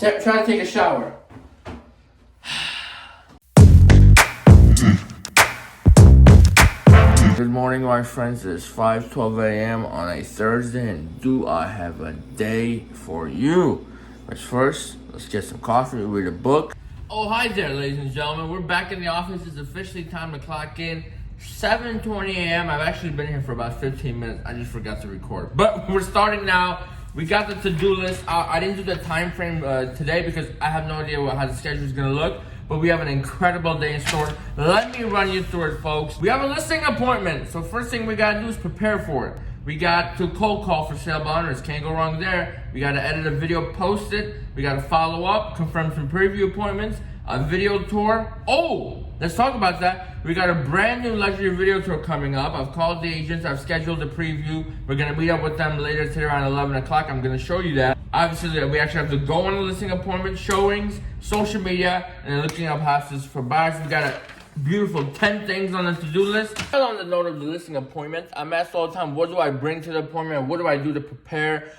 Try to take a shower. Good morning, my friends. It's 5:12 a.m. on a Thursday, and do I have a day for you? But first, let's get some coffee, read a book. Oh, hi there, ladies and gentlemen. We're back in the office. It's officially time to clock in. 7:20 a.m. I've actually been here for about 15 minutes. I just forgot to record. But we're starting now. We got the to-do list. I didn't do the time frame today because I have no idea how the schedule is going to look. But we have an incredible day in store. Let me run you through it, folks. We have a listing appointment. So first thing we got to do is prepare for it. We got to cold call for sale by owners. Can't go wrong there. We got to edit a video, post it. We got to follow up, confirm some preview appointments, a video tour. Oh, let's talk about that. We got a brand new luxury video tour coming up. I've called the agents. I've scheduled the preview. We're going to meet up with them later today around 11 o'clock. I'm going to show you that. Obviously, we actually have to go on a listing appointment, showings, social media, and then looking up houses for buyers. We got a beautiful 10 things on the to-do list. On the note of the listing appointment, I'm asked all the time, what do I bring to the appointment? What do I do to prepare?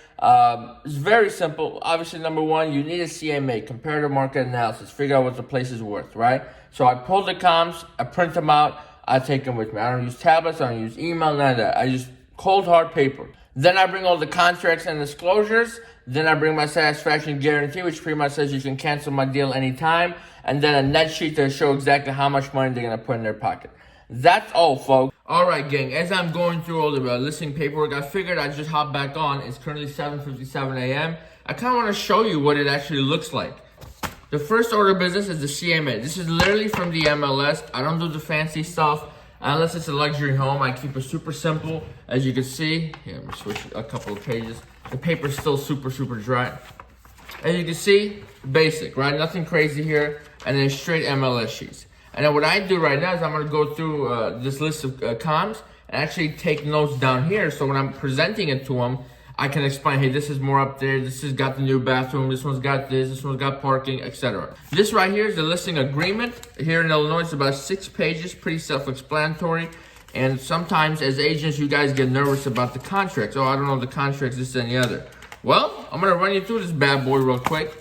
It's very simple. Obviously, number one, you need a CMA, comparative market analysis. Figure out what the place is worth, right? So I pull the comps, I print them out, I take them with me. I don't use tablets, I don't use email, none of that. I use cold hard paper. Then I bring all the contracts and disclosures. Then I bring my satisfaction guarantee, which pretty much says you can cancel my deal anytime. And then a net sheet to show exactly how much money they're going to put in their pocket. That's all, folks. All right, gang. As I'm going through all the listing paperwork, I figured I'd just hop back on. It's currently 7:57 a.m. I kind of want to show you what it actually looks like. The first order of business is the CMA. This is literally from the MLS. I don't do the fancy stuff. Unless it's a luxury home, I keep it super simple. As you can see, here, I'm gonna switch a couple of pages. The paper's still super dry. As you can see, basic, right? Nothing crazy here. And then straight MLS sheets. And then what I do right now is I'm gonna go through this list of comps and actually take notes down here. So when I'm presenting it to them, I can explain, hey, this is more up there, this has got the new bathroom, this one's got this one's got parking, etc. This right here is the listing agreement. Here in Illinois, it's about 6 pages, pretty self-explanatory. And sometimes as agents, you guys get nervous about the contracts. Oh, I don't know the contracts, this and the other. Well, I'm gonna run you through this bad boy real quick.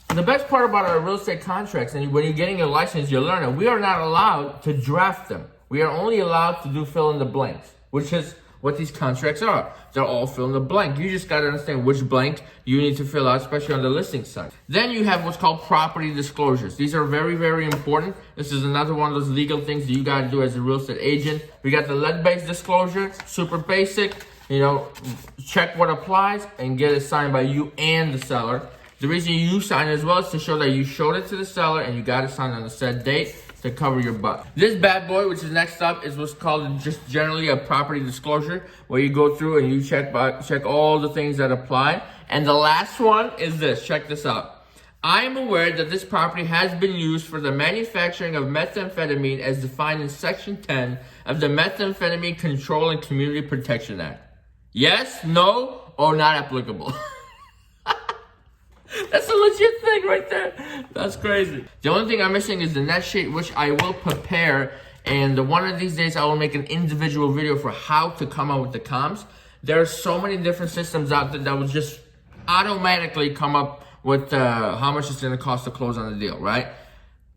The best part about our real estate contracts, and when you're getting your license, you learn it, we are not allowed to draft them. We are only allowed to do fill in the blanks, which is what these contracts are. They're all fill in the blank. You just gotta understand which blank you need to fill out, especially on the listing side. Then you have what's called property disclosures. These are very important. This is another one of those legal things that you gotta do as a real estate agent. We got the lead-based disclosure, super basic. You know, check what applies and get it signed by you and the seller. The reason you sign it as well is to show that you showed it to the seller and you got it signed on a set date to cover your butt. This bad boy, which is next up, is what's called just generally a property disclosure, where you go through and you check all the things that apply. And the last one is this. Check this out. I am aware that this property has been used for the manufacturing of methamphetamine as defined in Section 10 of the Methamphetamine Control and Community Protection Act. Yes, no, or not applicable. That's a legit thing right there. That's crazy. The only thing I'm missing is the net sheet, which I will prepare. And one of these days, I will make an individual video for how to come up with the comps. There are so many different systems out there that will just automatically come up with how much it's going to cost to close on the deal, right?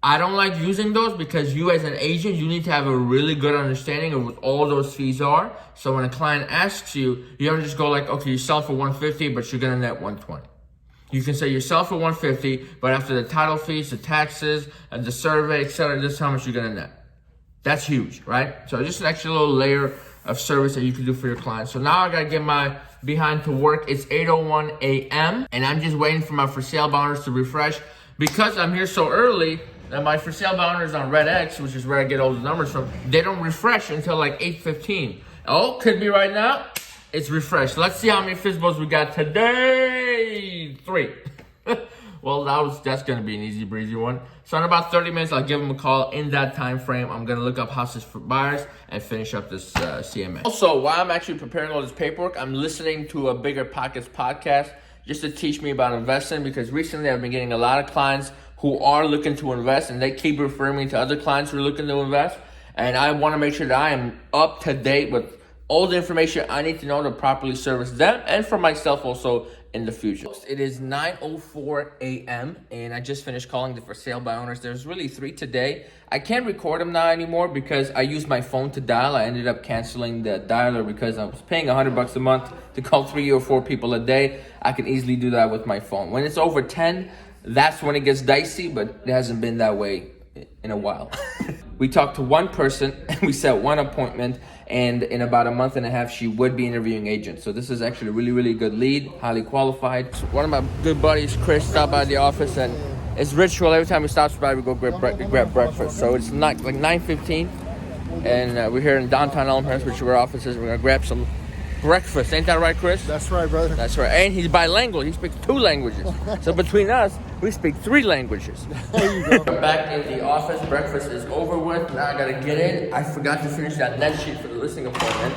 I don't like using those because you as an agent, you need to have a really good understanding of what all those fees are. So when a client asks you, you don't just go like, okay, you sell for $150, but you're going to net $120. You can say you sell for $150, but after the title fees, the taxes, the survey, etc., this is how much you're gonna net. That's huge, right? So just an extra little layer of service that you can do for your clients. So now I gotta get my behind to work. It's 8:01 a.m. and I'm just waiting for my for sale by owners to refresh. Because I'm here so early, and my for sale by owners on Red X, which is where I get all the numbers from, they don't refresh until like 8:15. Oh, could be right now. It's refreshed. Let's see how many FSBOs we got today. 3. Well, that's going to be an easy breezy one. So in about 30 minutes, I'll give them a call. In that time frame, I'm going to look up houses for buyers and finish up this CMA. Also, while I'm actually preparing all this paperwork, I'm listening to a Bigger Pockets podcast just to teach me about investing, because recently I've been getting a lot of clients who are looking to invest, and they keep referring me to other clients who are looking to invest. And I want to make sure that I am up to date with all the information I need to know to properly service them, and for myself also in the future. It is 9:04 a.m. and I just finished calling the for sale by owners. There's really 3 today. I can't record them now anymore because I used my phone to dial. I ended up canceling the dialer because I was paying $100 a month to call 3 or 4 people a day. I can easily do that with my phone. When it's over 10, that's when it gets dicey, but it hasn't been that way in a while. We talked to one person and we set one appointment, and in about a month and a half she would be interviewing agents. So this is actually a really good lead, highly qualified. One of my good buddies, Chris, stopped by the office, and it's ritual. Every time he stops by, we go grab breakfast. So it's not like 9:15, and we're here in downtown Elmhurst, which is where our office is. We're gonna grab some breakfast. Ain't that right, Chris? That's right, brother. That's right. And he's bilingual. He speaks 2 languages. So between us, we speak 3 languages. There you go. I'm back in the office. Breakfast is over with. Now I gotta get in. I forgot to finish that net sheet for the listing appointment,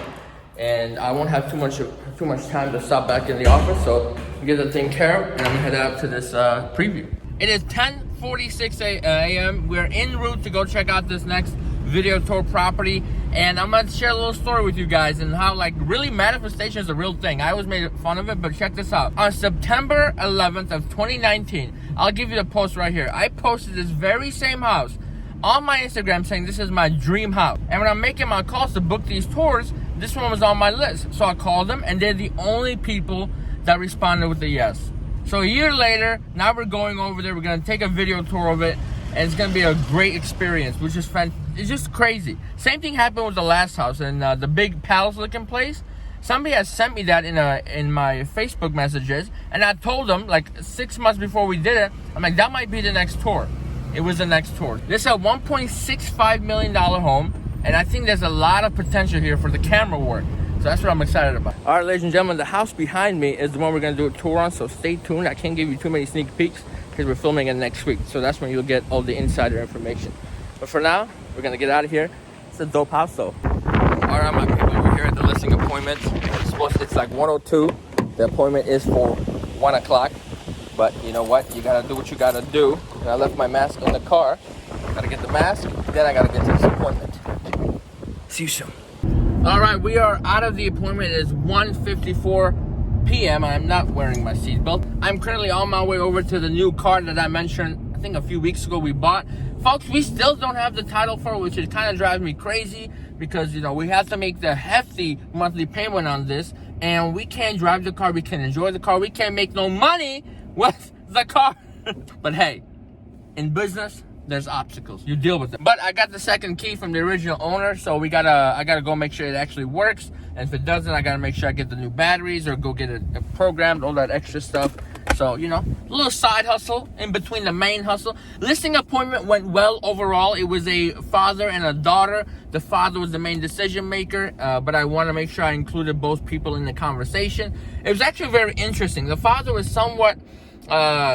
and I won't have too much time to stop back in the office. So get the thing care of, and I'm gonna head out to this preview. It is 10:46 a.m. We're en route to go check out this next video tour property, and I'm gonna share a little story with you guys and how like really manifestation is a real thing. I always made fun of it, but check this out. On September 11th of 2019, I'll give you the post right here. I posted this very same house on my Instagram saying this is my dream house. And when I'm making my calls to book these tours, this one was on my list. So I called them, and they're the only people that responded with a yes. So a year later, now we're going over there. We're gonna take a video tour of it, and it's gonna be a great experience, which is it's just crazy. Same thing happened with the last house and the big palace looking place. Somebody has sent me that in my Facebook messages, and I told them like 6 months before we did it, I'm like, that might be the next tour. It was the next tour. This is a $1.65 million home, and I think there's a lot of potential here for the camera work. So that's what I'm excited about. All right, ladies and gentlemen, the house behind me is the one we're gonna do a tour on, so stay tuned. I can't give you too many sneak peeks because we're filming it next week. So that's when you'll get all the insider information. But for now, we're gonna get out of here. It's a dope house though. All right, my people, we're here at the listing appointment. It's like 1:02. The appointment is for 1 o'clock. But you know what? You gotta do what you gotta do. And I left my mask in the car. Gotta get the mask, then I gotta get to this appointment. See you soon. All right, we are out of the appointment. It is 1:54 p.m. I'm not wearing my seatbelt. I'm currently on my way over to the new car that I mentioned, I think a few weeks ago we bought. Folks, we still don't have the title for it, which is kind of drives me crazy because, you know, we have to make the hefty monthly payment on this, and we can't drive the car, we can't enjoy the car, we can't make no money with the car. But hey, in business, there's obstacles. You deal with them. But I got the second key from the original owner, so I gotta go make sure it actually works. And if it doesn't, I gotta make sure I get the new batteries or go get it programmed, all that extra stuff. So, you know, a little side hustle in between the main hustle. Listing appointment went well overall. It was a father and a daughter. The father was the main decision maker, but I want to make sure I included both people in the conversation. It was actually very interesting. The father was somewhat,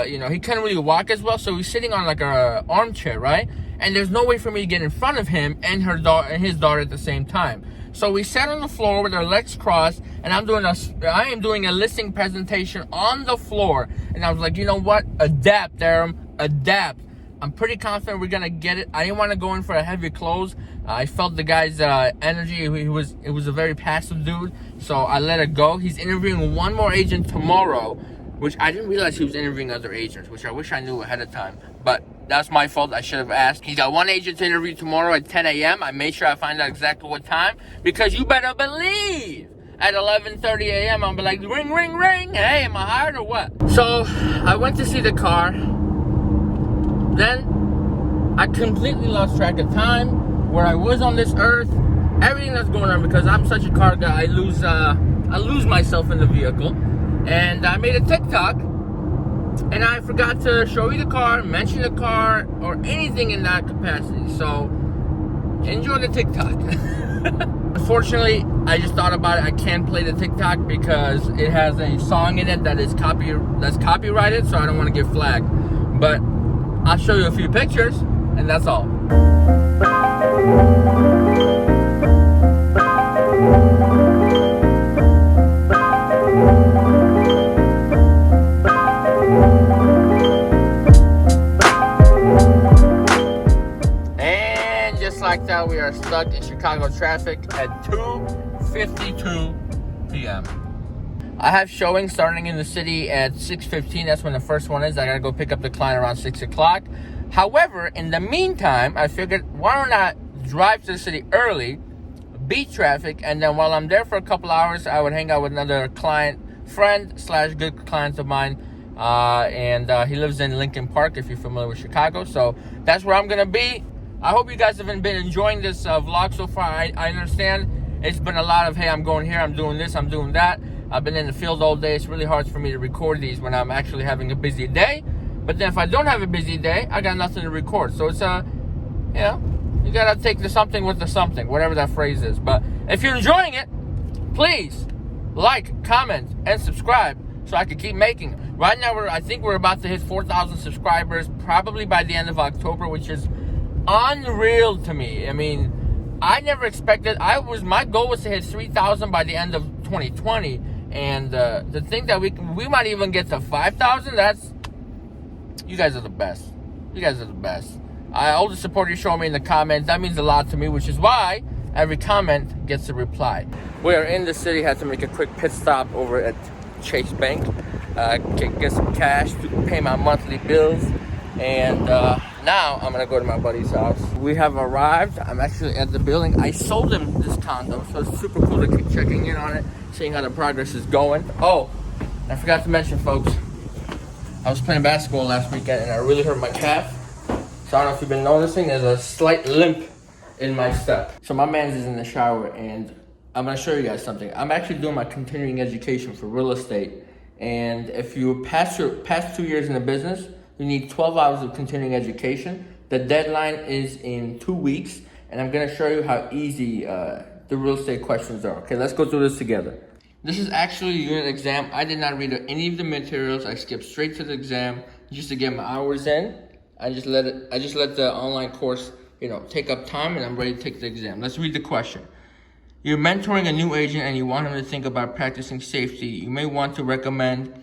you know, he couldn't really walk as well, so he's sitting on like a armchair, right? And there's no way for me to get in front of him and his daughter at the same time. So we sat on the floor with our legs crossed, and I am doing a listing presentation on the floor. And I was like, you know what? Adapt, Darren, adapt. I'm pretty confident we're gonna get it. I didn't want to go in for a heavy close. I felt the guy's energy. It was a very passive dude, so I let it go. He's interviewing one more agent tomorrow, which I didn't realize he was interviewing other agents, which I wish I knew ahead of time. But that's my fault. I should have asked. He's got one agent to interview tomorrow at 10 a.m. I made sure I find out exactly what time, because you better believe at 11:30 a.m. I'll be like, ring, ring, ring. Hey, am I hired or what? So I went to see the car. Then I completely lost track of time, where I was on this earth, everything that's going on, because I'm such a car guy. I lose myself in the vehicle. And I made a TikTok, and I forgot to show you the car, mention the car, or anything in that capacity. So enjoy the TikTok. Unfortunately, I just thought about it. I can't play the TikTok because it has a song in it that's copyrighted, so I don't want to get flagged. But I'll show you a few pictures, and that's all. And just like that, we are stuck in Chicago traffic at 2:52 p.m. I have showings starting in the city at 6:15. That's when the first one is. I gotta go pick up the client around 6 o'clock. However, in the meantime, I figured, why don't I drive to the city early, beat traffic, and then while I'm there for a couple hours, I would hang out with another friend / good client of mine. And he lives in Lincoln Park, if you're familiar with Chicago. So that's where I'm gonna be. I hope you guys have been enjoying this vlog so far. I understand it's been a lot of, hey, I'm going here, I'm doing this, I'm doing that. I've been in the field all day. It's really hard for me to record these when I'm actually having a busy day. But then if I don't have a busy day, I got nothing to record. So it's you gotta take the something with the something, whatever that phrase is. But if you're enjoying it, please like, comment, and subscribe so I can keep making. Right now, I think we're about to hit 4,000 subscribers, probably by the end of October, which is unreal to me. I mean, I never expected. My goal was to hit 3,000 by the end of 2020. And to think that we might even get to 5,000, you guys are the best. You guys are the best. All the support you show me in the comments, that means a lot to me, which is why every comment gets a reply. We are in the city, had to make a quick pit stop over at Chase Bank, get some cash to pay my monthly bills, and now I'm gonna go to my buddy's house. We have arrived. I'm actually at the building. I sold him this condo, so it's super cool to keep checking in on it, seeing how the progress is going. Oh, I forgot to mention, folks, I was playing basketball last weekend and I really hurt my calf. So I don't know if you've been noticing, there's a slight limp in my step. So my man's is in the shower and I'm gonna show you guys something. I'm actually doing my continuing education for real estate. And if you pass 2 years in the business, you need 12 hours of continuing education. The deadline is in 2 weeks. And I'm gonna show you how easy the real estate questions are. Okay, let's go through this together. This is actually a unit exam. I did not read any of the materials. I skipped straight to the exam just to get my hours in. I just let the online course, take up time, and I'm ready to take the exam. Let's read the question. You're mentoring a new agent and you want him to think about practicing safety. You may want to recommend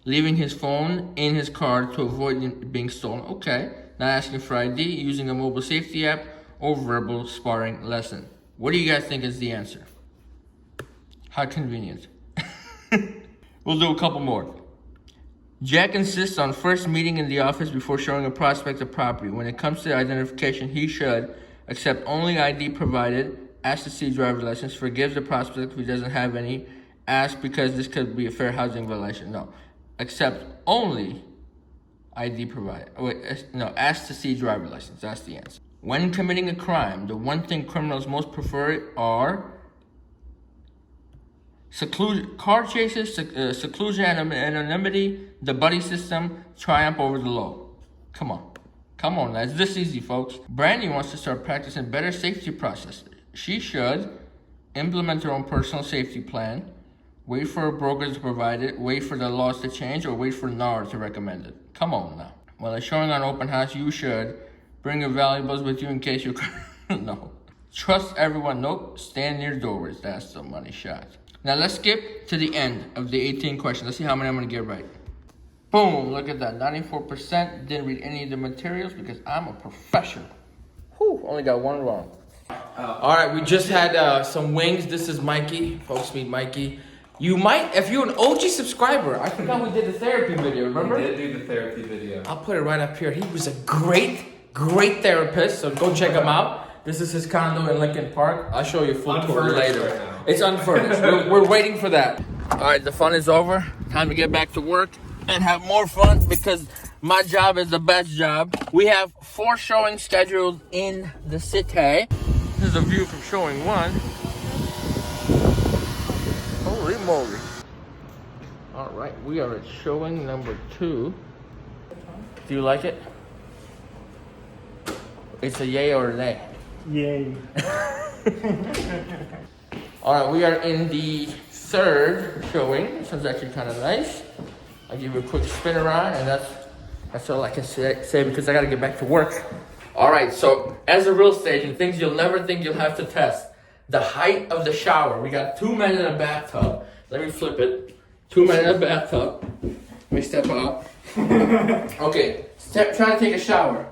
leaving his phone in his car to avoid it being stolen. Okay. Not asking for ID, using a mobile safety app, or verbal sparring lesson. What do you guys think is the answer? How convenient. We'll do a couple more. Jack insists on first meeting in the office before showing a prospect the property. When it comes to identification, he should accept only ID provided, ask to see driver's license, forgives the prospect if he doesn't have any, ask because this could be a fair housing violation. No, accept only ID provided. Ask to see driver's license. That's the answer. When committing a crime, the one thing criminals most prefer are car chases, seclusion and anonymity, the buddy system, triumph over the law. Come on, that's this easy, folks. Brandy wants to start practicing better safety processes. She should implement her own personal safety plan, wait for a broker to provide it, wait for the laws to change, or wait for NAR to recommend it. Come on now. While it's showing on open house, you should bring your valuables with you in case you no. Trust everyone. Nope. Stand near doorways. That's the money shot. Now let's skip to the end of the 18 questions. Let's see how many I'm going to get right. Boom, look at that. 94%. Didn't read any of the materials because I'm a professional. Whew, only got one wrong. All right, we just had some wings. This is Mikey. Folks, meet Mikey. You might, if you're an OG subscriber, I forgot we did the therapy video, remember? We did do the therapy video. I'll put it right up here. He was a great therapist, so go check him out. This is his condo in Lincoln Park. I'll show you a full tour later. Right now. It's unfurnished. we're waiting for that. All right, the fun is over. Time to get back to work and have more fun because my job is the best job. We have 4 showings scheduled in the city. This is a view from showing 1. Holy moly. All right, we are at showing number 2. Do you like it? It's a yay or a nay? Yay. All right, we are in the 3rd showing. This one's actually kind of nice. I'll give you a quick spin around, and that's all I can say because I got to get back to work. All right, so as a real estate agent, things you'll never think you'll have to test. The height of the shower. We got 2 men in a bathtub. Let me flip it. 2 men in a bathtub. Let me step out. Okay, try to take a shower.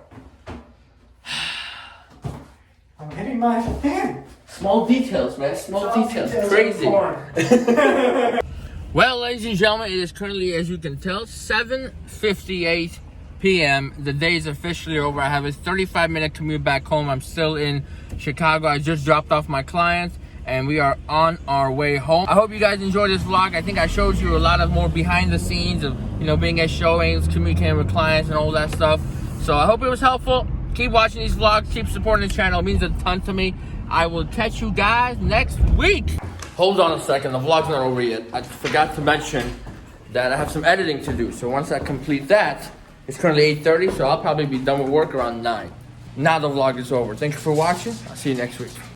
I'm hitting my hand. Small details, man. Small details. Crazy. Well, ladies and gentlemen, it is currently, as you can tell, 7:58 p.m. The day is officially over. I have a 35-minute commute back home. I'm still in Chicago. I just dropped off my clients, and we are on our way home. I hope you guys enjoyed this vlog. I think I showed you a lot of more behind the scenes of, being at showings, communicating with clients, and all that stuff. So I hope it was helpful. Keep watching these vlogs. Keep supporting the channel. It means a ton to me. I will catch you guys next week. Hold on a second. The vlog's not over yet. I forgot to mention that I have some editing to do. So once I complete that, it's currently 8:30, so I'll probably be done with work around 9. Now the vlog is over. Thank you for watching. I'll see you next week.